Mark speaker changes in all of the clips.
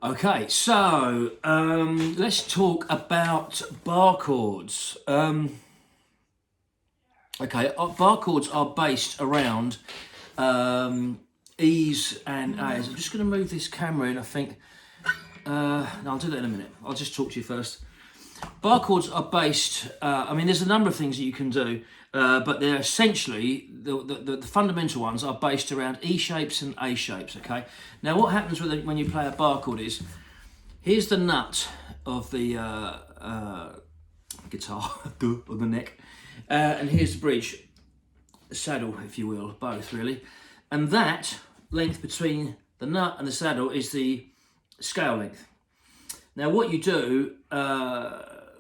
Speaker 1: Okay, so let's talk about bar chords. Bar chords are based around E's and A's. I'm just going to move this camera in, I think. No, I'll do that in a minute. I'll just talk to you first. Bar chords are based, there's a number of things that you can do, but they're essentially, the fundamental ones are based around E shapes and A shapes, okay? Now what happens when you play a bar chord is, here's the nut of the guitar, or the neck, and here's the bridge, the saddle, if you will, both really. And that length between the nut and the saddle is the scale length. Now what you do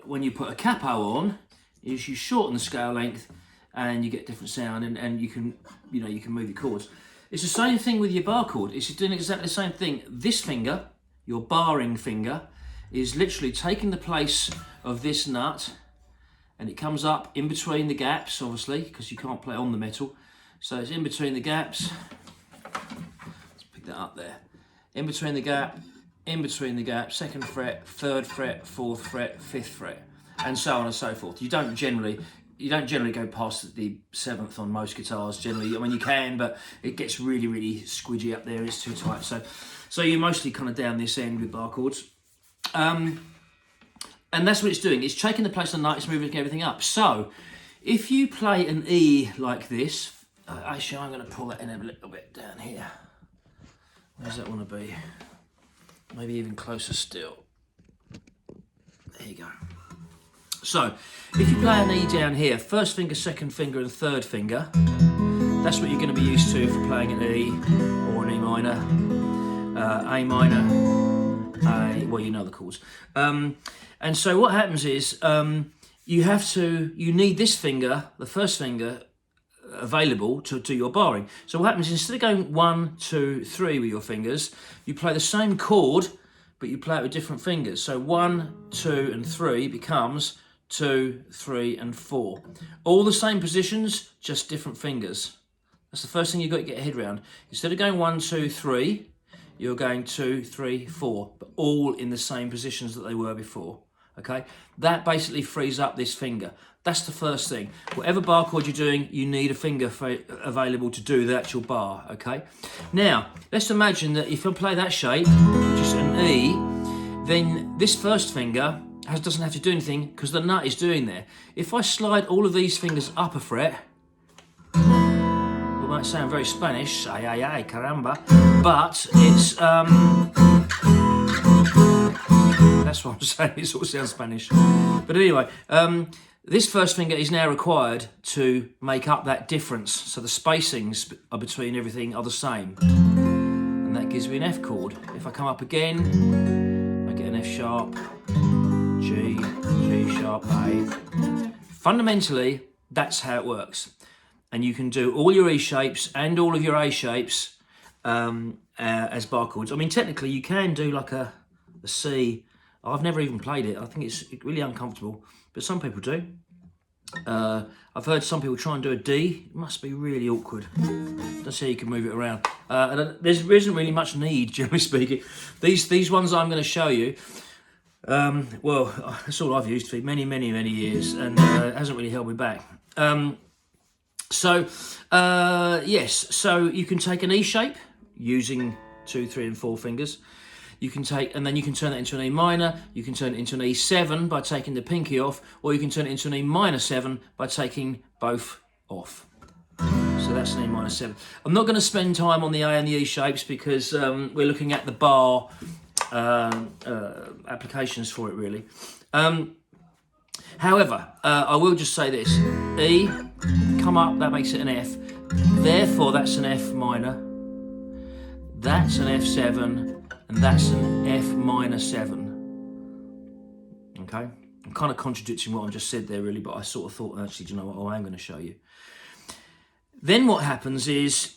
Speaker 1: when you put a capo on is you shorten the scale length and you get different sound, and you can move your chords. It's the same thing with your bar chord. It's doing exactly the same thing. This finger, your barring finger, is literally taking the place of this nut, and it comes up in between the gaps, obviously, because you can't play on the metal. So it's in between the gaps. Let's pick that up there. In between the gap, second fret, third fret, fourth fret, fifth fret, and so on and so forth. You don't generally go past the seventh on most guitars. Generally, I mean you can, but it gets really, really squidgy up there. It's too tight. So you're mostly kind of down this end with bar chords, and that's what it's doing. It's taking the place of the nut. It's moving everything up. So if you play an E like this, actually I'm going to pull that in a little bit down here. Where does that want to be? Maybe even closer still. There you go. So, if you play an E down here, first finger, second finger and third finger, that's what you're going to be used to for playing an E or an E minor, A minor, well you know the chords. And so what happens is, you need this finger, the first finger, available to do your barring. So what happens, instead of going 1, 2, 3 with your fingers, you play the same chord, but you play it with different fingers. So 1, 2 and 3 becomes 2, 3 and 4. All the same positions, just different fingers. That's the first thing you've got to get your head around. Instead of going 1, 2, 3, you're going 2, 3, 4, but all in the same positions that they were before. Okay, that basically frees up this finger. That's the first thing. Whatever bar chord you're doing, you need a finger available to do the actual bar, okay? Now, let's imagine that if I play that shape, just an E, then this first finger doesn't have to do anything because the nut is doing there. If I slide all of these fingers up a fret, it might sound very Spanish, ay, ay, ay, caramba, but it's, that's what I'm saying, it sort of sounds Spanish. But anyway, this first finger is now required to make up that difference. So the spacings are between everything are the same. And that gives me an F chord. If I come up again, I get an F sharp, G, G sharp, A. Fundamentally, that's how it works. And you can do all your E shapes and all of your A shapes as bar chords. I mean, technically you can do like a C. I've never even played it. I think it's really uncomfortable, but some people do. I've heard some people try and do a D. It must be really awkward. Let's see how you can move it around. And there isn't really much need, generally speaking. These ones I'm going to show you, well, that's all I've used for many, many, many years, and it hasn't really held me back. Yes, so you can take an E shape using 2, 3 and 4 fingers. You can take, and then you can turn it into an E minor, you can turn it into an E7 by taking the pinky off, or you can turn it into an E minor 7 by taking both off. So that's an E minor 7. I'm not going to spend time on the A and the E shapes because we're looking at the bar applications for it really. However, I will just say this, E, come up, that makes it an F, therefore that's an F minor, that's an F7, and that's an F minor 7. Okay, I'm kind of contradicting what I just said there really, but I sort of thought, actually, do you know what, I am going to show you. Then what happens is,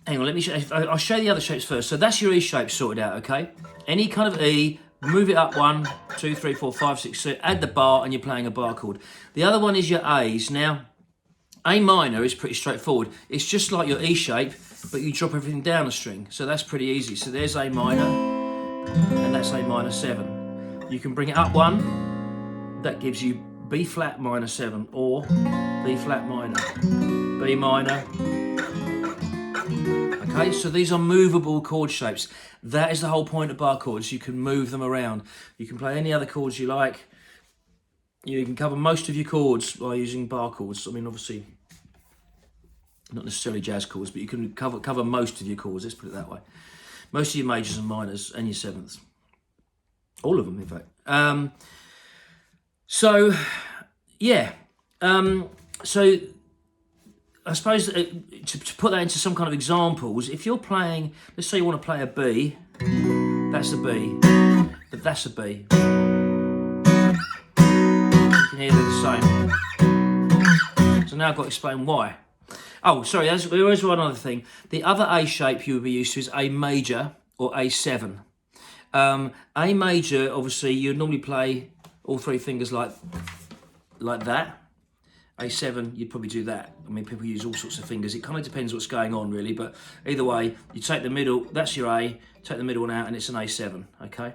Speaker 1: hang on, I'll show you the other shapes first. So that's your E shape sorted out, okay? Any kind of E, move it up 1, 2, 3, 4, 5, 6, 7, add the bar and you're playing a bar chord. The other one is your A's. Now, A minor is pretty straightforward. It's just like your E shape, but you drop everything down a string. So that's pretty easy. So there's A minor, and that's A minor 7. You can bring it up one, that gives you B flat minor 7, or B flat minor, B minor. Okay, so these are movable chord shapes. That is the whole point of bar chords. You can move them around. You can play any other chords you like. You can cover most of your chords by using bar chords. I mean, obviously, not necessarily jazz chords, but you can cover most of your chords, let's put it that way. Most of your majors and minors and your sevenths. All of them, in fact. So, I suppose to put that into some kind of examples, if you're playing, let's say you want to play a B, that's a B, but that's a B. You can hear they're the same. So now I've got to explain why. Oh, sorry, there is one other thing. The other A shape you would be used to is A major or A7. A major, obviously, you'd normally play all three fingers like that. A7, you'd probably do that. I mean, people use all sorts of fingers. It kind of depends what's going on, really. But either way, you take the middle, that's your A, take the middle one out, and it's an A7, okay?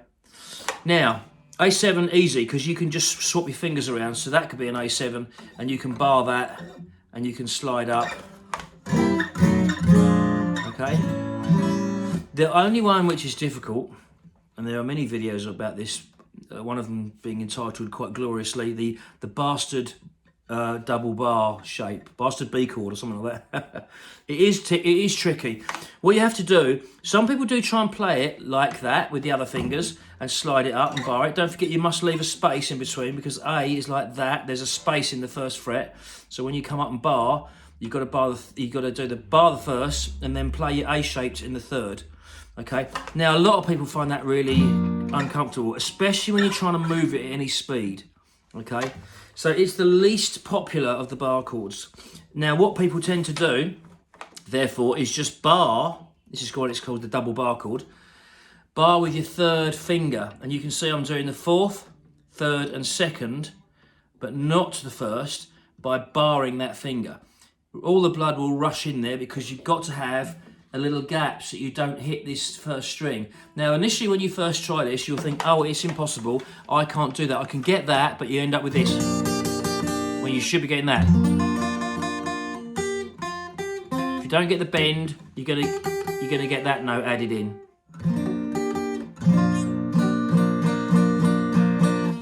Speaker 1: Now, A7, easy, because you can just swap your fingers around. So that could be an A7, and you can bar that, and you can slide up. Okay? The only one which is difficult, and there are many videos about this, one of them being entitled quite gloriously, the bastard double bar shape, bastard B chord or something like that. It is tricky. What you have to do, some people do try and play it like that with the other fingers and slide it up and bar it. Don't forget you must leave a space in between, because A is like that. There's a space in the first fret. So when you come up and bar, you've got to do the bar the first and then play your A shaped in the third. Okay. Now a lot of people find that really uncomfortable, especially when you're trying to move it at any speed. Okay. So it's the least popular of the bar chords. Now what people tend to do, therefore, is just bar. This is what it's called, the double bar chord. Bar with your third finger, and you can see I'm doing the fourth, third and second, but not the first, by barring that finger. All the blood will rush in there because you've got to have a little gap so you don't hit this first string. Now initially when you first try this, you'll think, oh, it's impossible, I can't do that. I can get that, but you end up with this, when you should be getting that. If you don't get the bend, you're gonna get that note added in.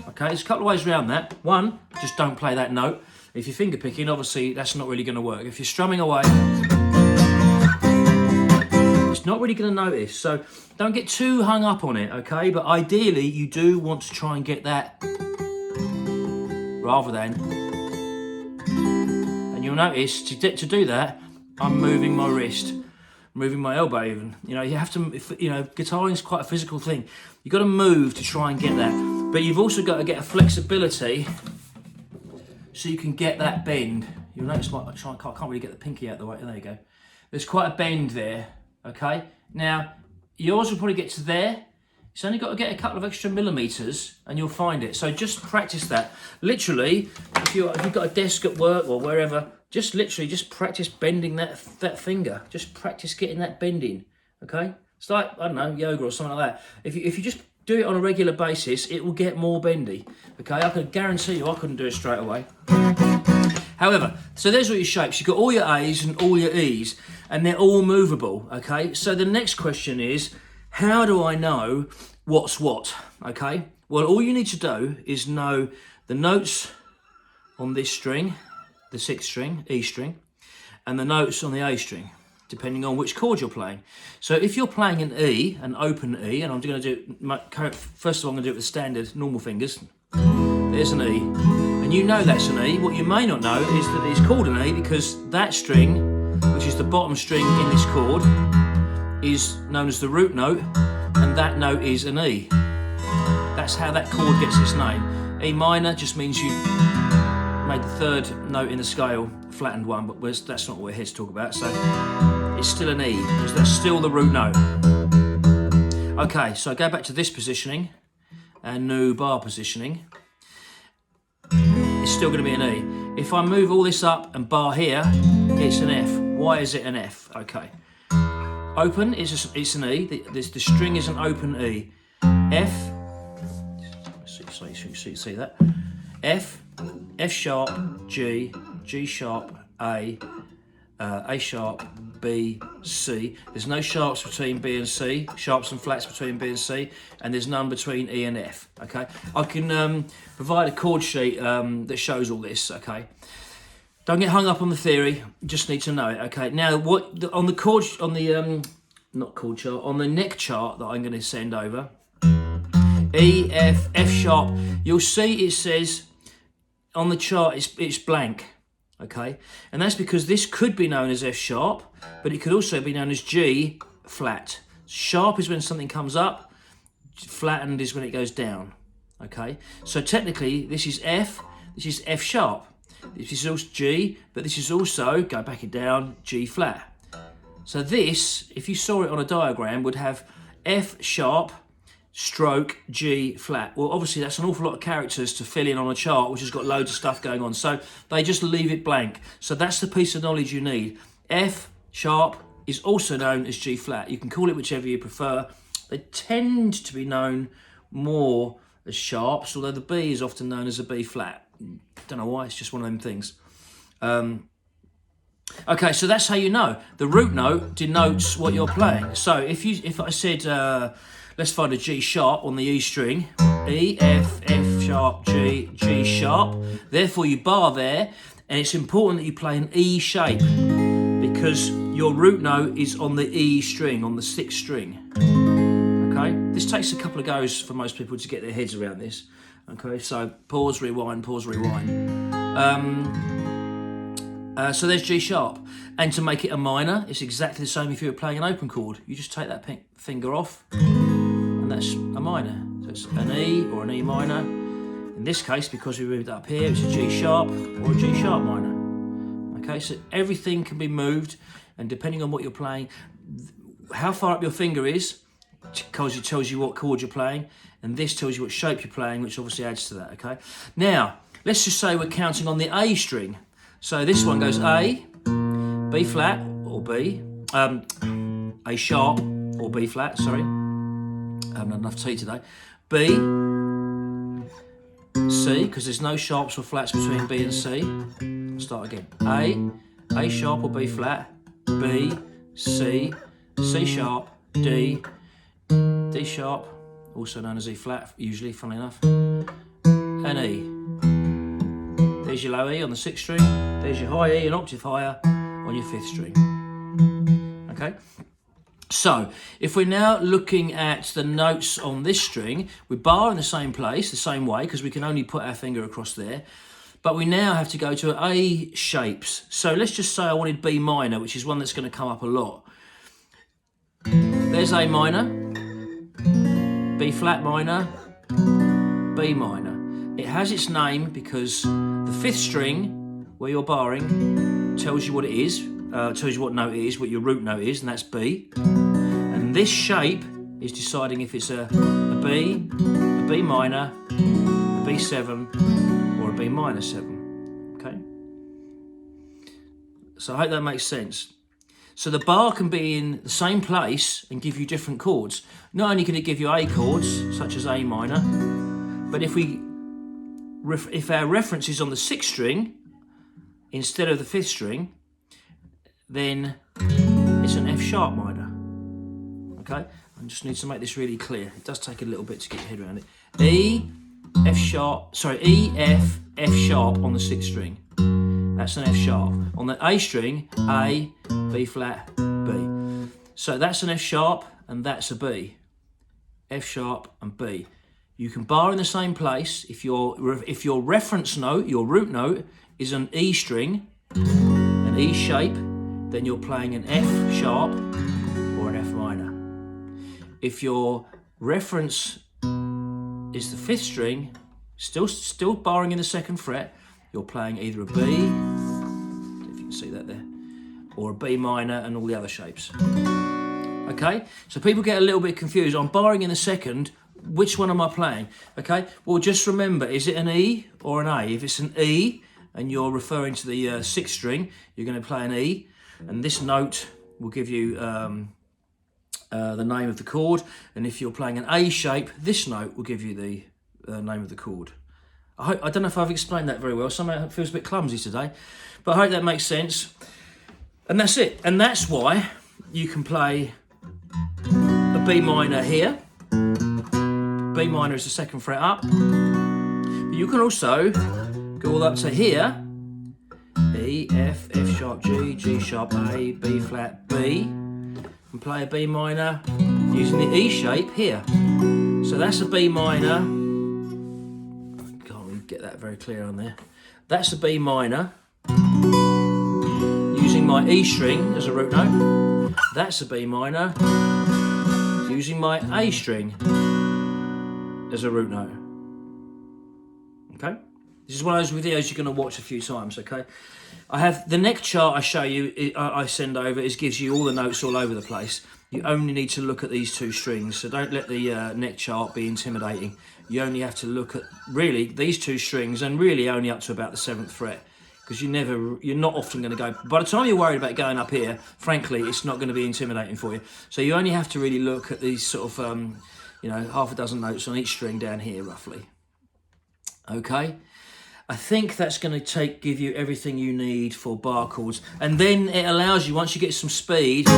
Speaker 1: Okay, there's a couple of ways around that. One, just don't play that note. If you're finger picking, obviously that's not really gonna work. If you're strumming away, not really going to notice, so don't get too hung up on it, okay? But ideally you do want to try and get that rather than, and you'll notice to do that I'm moving my wrist, moving my elbow even. You know, you have to, guitaring is quite a physical thing. You've got to move to try and get that, but you've also got to get a flexibility so you can get that bend. You'll notice I can't really get the pinky out the way. There you go. There's quite a bend there. Okay, now yours will probably get to there. It's only got to get a couple of extra millimeters and you'll find it. So just practice that. Literally, if you've got a desk at work or wherever, just practice bending that finger. Just practice getting that bending. Okay, it's like, I don't know, yoga or something like that. If you just do it on a regular basis, it will get more bendy. Okay, I can guarantee you I couldn't do it straight away. However, so there's all your shapes. You've got all your A's and all your E's, and they're all movable, okay? So the next question is, how do I know what's what, okay? Well, all you need to do is know the notes on this string, the 6th string, E string, and the notes on the A string, depending on which chord you're playing. So if you're playing an E, an open E, and I'm going to do, first of all I'm going to do it with standard normal fingers. There's an E, and you know that's an E. What you may not know is that it's called an E because that string, which is the bottom string in this chord, is known as the root note, and that note is an E. That's how that chord gets its name. E minor just means you made the third note in the scale, flattened one, but that's not what we're here to talk about, so it's still an E, because that's still the root note. Okay, so I go back to this positioning, and new bar positioning. It's still going to be an E. If I move all this up and bar here, it's an F. Why is it an F? Okay. Open is it's an E. The string is an open E. F. So you see that. F, F sharp, G, G sharp, A sharp, B, C. There's no sharps between B and C, sharps and flats between B and C, and there's none between E and F. Okay, I can provide a chord sheet that shows all this. Okay, don't get hung up on the theory. You just need to know it. Okay, now on the chord on the not chord chart, on the neck chart that I'm going to send over, E, F, F sharp. You'll see it says on the chart it's blank. Okay, and that's because this could be known as F sharp, but it could also be known as G flat. Sharp is when something comes up, flattened is when it goes down. Okay, so technically this is F, this is F sharp, this is also G, but this is also, go back it down, G flat. So this, if you saw it on a diagram, would have F sharp stroke G flat. Well, obviously that's an awful lot of characters to fill in on a chart which has got loads of stuff going on, so they just leave it blank. So that's the piece of knowledge you need. F sharp is also known as G flat. You can call it whichever you prefer. They tend to be known more as sharps, although the B is often known as a B flat. Don't know why, it's just one of them things. Okay, so that's how you know. The root note denotes what you're playing. So if I said let's find a G sharp on the E string. E, F, F sharp, G, G sharp. Therefore you bar there, and it's important that you play an E shape because your root note is on the E string, on the 6th string. Okay, this takes a couple of goes for most people to get their heads around this. Okay, so pause, rewind, pause, rewind. So there's G sharp. And to make it a minor, it's exactly the same if you were playing an open chord. You just take that finger off, and that's a minor. So it's an E or an E minor. In this case, because we moved up here, it's a G sharp or a G sharp minor. Okay, so everything can be moved, and depending on what you're playing, how far up your finger is, because it tells you what chord you're playing, and this tells you what shape you're playing, which obviously adds to that. Okay, now let's just say we're counting on the A string. So this one goes A, B flat or B, A sharp or B flat, sorry. I haven't had enough tea today. B, C, because there's no sharps or flats between B and C. I'll start again. A sharp or B flat, B, C, C sharp, D, D sharp, also known as E flat, usually, funnily enough, and E. There's your low E on the 6th string, there's your high E, an octave higher, on your 5th string. Okay? So, if we're now looking at the notes on this string, we bar in the same place, the same way, because we can only put our finger across there, but we now have to go to A shapes. So let's just say I wanted B minor, which is one that's going to come up a lot. There's A minor, B flat minor, B minor. It has its name because the 5th string, where you're barring, tells you what it is, tells you what note it is, what your root note is, and that's B. And this shape is deciding if it's a B minor, a B7, or a B minor 7. Okay? So I hope that makes sense. So the bar can be in the same place and give you different chords. Not only can it give you A chords, such as A minor, but if our reference is on the 6th string instead of the 5th string, then it's an F sharp minor. Okay, I just need to make this really clear. It does take a little bit to get your head around it. E, F sharp, E, F, F sharp on the 6th string. That's an F sharp. On the A string, A, B flat, B. So that's an F sharp and that's a B. F sharp and B. You can bar in the same place if your reference note, your root note, is an E string, an E shape, then you're playing an F sharp or an F minor. If your reference is the 5th string, still barring in the 2nd fret, you're playing either a B, if you can see that there, or a B minor and all the other shapes. Okay, so people get a little bit confused. I'm barring in the 2nd. Which one am I playing? Okay, well just remember, is it an E or an A? If it's an E and you're referring to the 6th string, you're going to play an E, and this note will give you the name of the chord, and if you're playing an A shape, this note will give you the name of the chord. I don't know if I've explained that very well. Somehow it feels a bit clumsy today, but I hope that makes sense. And that's it. And that's why you can play a B minor here. B minor is the 2nd fret up. But you can also go all up to here. E, F, F sharp, G, G sharp, A, B flat, B. And play a B minor using the E shape here. So that's a B minor. I can't really get that very clear on there. That's a B minor using my E string as a root note. That's a B minor using my A string as a root note. Okay? This is one of those videos you're going to watch a few times, okay? I have the neck chart I show you, I send over, gives you all the notes all over the place. You only need to look at these 2 strings, so don't let the neck chart be intimidating. You only have to look at, really, these 2 strings, and really only up to about the 7th fret, because you're not often going to go, by the time you're worried about going up here, frankly, it's not going to be intimidating for you. So you only have to really look at these sort of, you know, half a dozen notes on each string down here, roughly. Okay? I think that's going to give you everything you need for bar chords, and then it allows you, once you get some speed,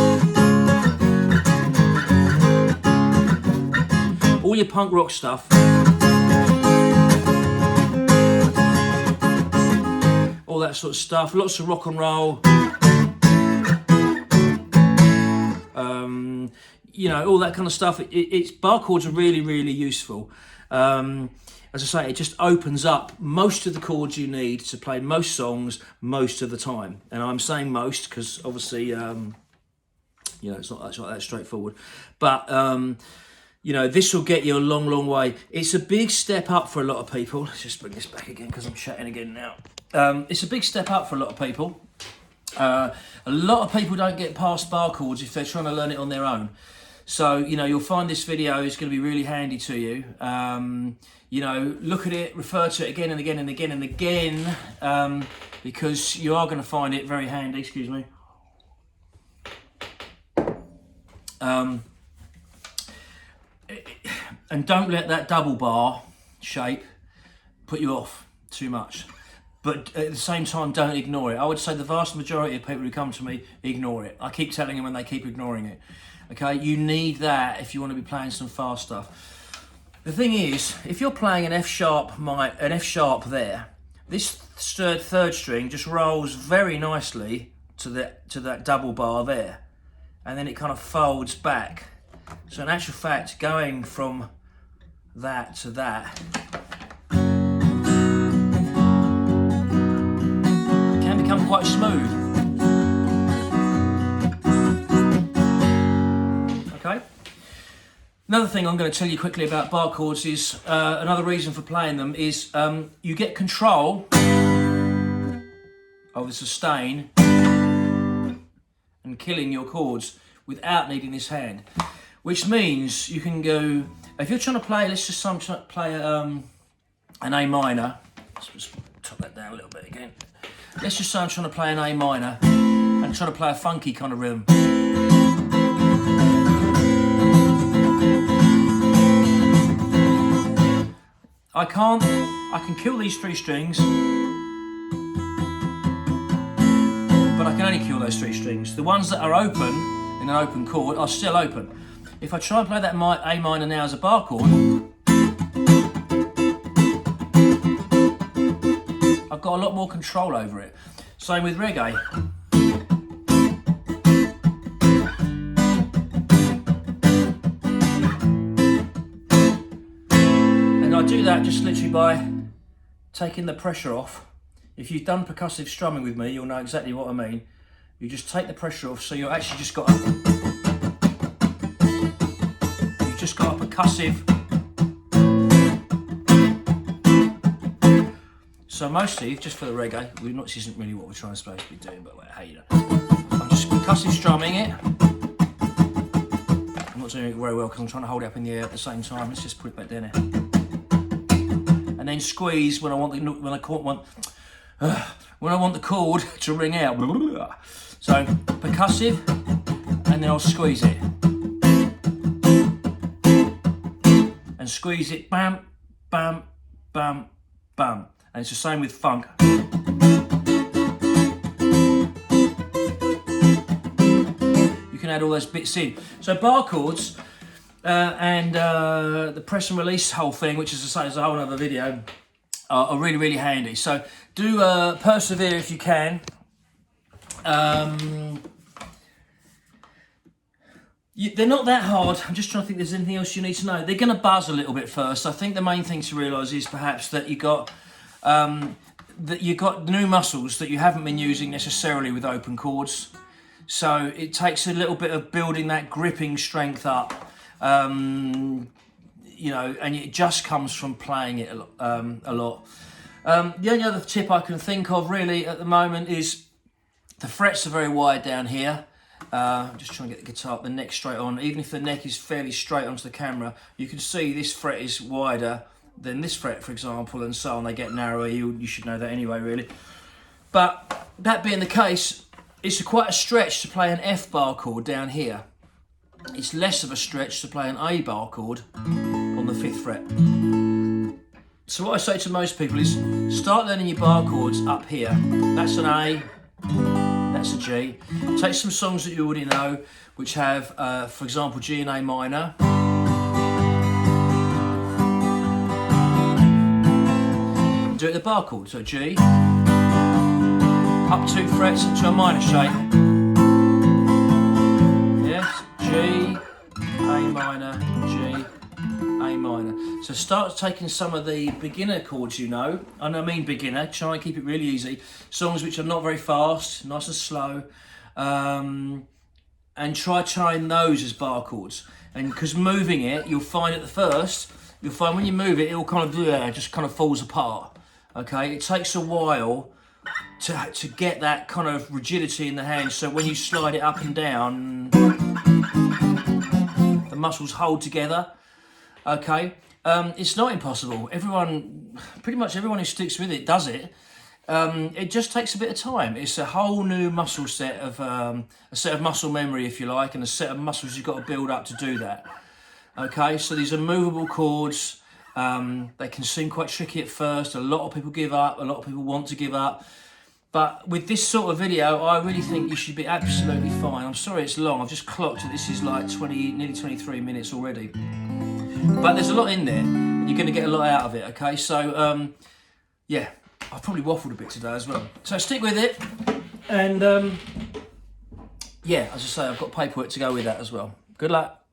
Speaker 1: all your punk rock stuff, all that sort of stuff, lots of rock and roll, you know, all that kind of stuff. It's bar chords are really, really useful. As I say, it just opens up most of the chords you need to play most songs most of the time. And I'm saying most because obviously, you know, it's not that straightforward. But, you know, this will get you a long, long way. It's a big step up for a lot of people. Let's just bring this back again because I'm chatting again now. It's a big step up for a lot of people. A lot of people don't get past bar chords if they're trying to learn it on their own. So, you know, you'll find this video is going to be really handy to you. You know, look at it, refer to it again and again and again and again, because you are going to find it very handy. Excuse me. And don't let that double bar shape put you off too much. But at the same time, don't ignore it. I would say the vast majority of people who come to me ignore it. I keep telling them and they keep ignoring it. Okay, you need that if you want to be playing some fast stuff. The thing is, if you're playing an F sharp there, this third string just rolls very nicely to that double bar there, and then it kind of folds back. So in actual fact, going from that to that can become quite smooth. Okay. Another thing I'm going to tell you quickly about bar chords is, another reason for playing them is you get control of the sustain and killing your chords without needing this hand. Which means you can go, if you're trying to play, let's just play an A minor. Let's just top that down a little bit again. Let's just say I'm trying to play an A minor and try to play a funky kind of rhythm. I can kill these 3 strings, but I can only kill those 3 strings. The ones that are open in an open chord are still open. If I try and play that A minor now as a bar chord, I've got a lot more control over it. Same with reggae. And I do that just literally by taking the pressure off. If you've done percussive strumming with me, you'll know exactly what I mean. You just take the pressure off, so you actually just got a percussive. So mostly, just for the reggae, this isn't really what we're supposed to be doing, but hey, you know, I'm just percussive strumming it. I'm not doing it very well because I'm trying to hold it up in the air at the same time. Let's just put it back down here, and then squeeze when I want the chord to ring out. So percussive, and then I'll squeeze it. and squeeze it, bam, bam, bam, bam. And it's the same with funk. You can add all those bits in. So bar chords and the press and release whole thing, which is to say is a whole other video, are really, really handy. So do persevere if you can. They're not that hard. I'm just trying to think if there's anything else you need to know. They're going to buzz a little bit first. I think the main thing to realise is perhaps that you got new muscles that you haven't been using necessarily with open chords. So it takes a little bit of building that gripping strength up, and it just comes from playing it a lot. The only other tip I can think of really at the moment is the frets are very wide down here. I'm just trying to get the guitar, the neck straight on. Even if the neck is fairly straight onto the camera, you can see this fret is wider than this fret, for example, and so on. They get narrower. You should know that anyway, really. But that being the case, it's quite a stretch to play an F bar chord down here. It's less of a stretch to play an A bar chord on the 5th fret. So what I say to most people is start learning your bar chords up here. That's an A. That's a G. Take some songs that you already know, which have, for example, G and A minor. And do it the bar chord. So G, up 2 frets into a minor shape. Yes, G, A minor, G, A minor. So start taking some of the beginner chords you know, and I mean beginner, try and keep it really easy. Songs which are not very fast, nice and slow, and try trying those as bar chords. And because moving it, you'll find when you move it, it'll kind of just kind of falls apart. Okay, it takes a while to get that kind of rigidity in the hand, so when you slide it up and down, the muscles hold together. Okay, it's not impossible. Pretty much everyone who sticks with it does it. It just takes a bit of time. It's a whole new muscle set of a set of muscle memory, if you like, and a set of muscles you've got to build up to do that. Okay, so these are movable chords. They can seem quite tricky at first. A lot of people give up. A lot of people want to give up. But with this sort of video, I really think you should be absolutely fine. I'm sorry it's long. I've just clocked it. This is like nearly 23 minutes already. But there's a lot in there, and you're going to get a lot out of it, okay? So, yeah, I've probably waffled a bit today as well. So stick with it, and, yeah, as I say, I've got paperwork to go with that as well. Good luck.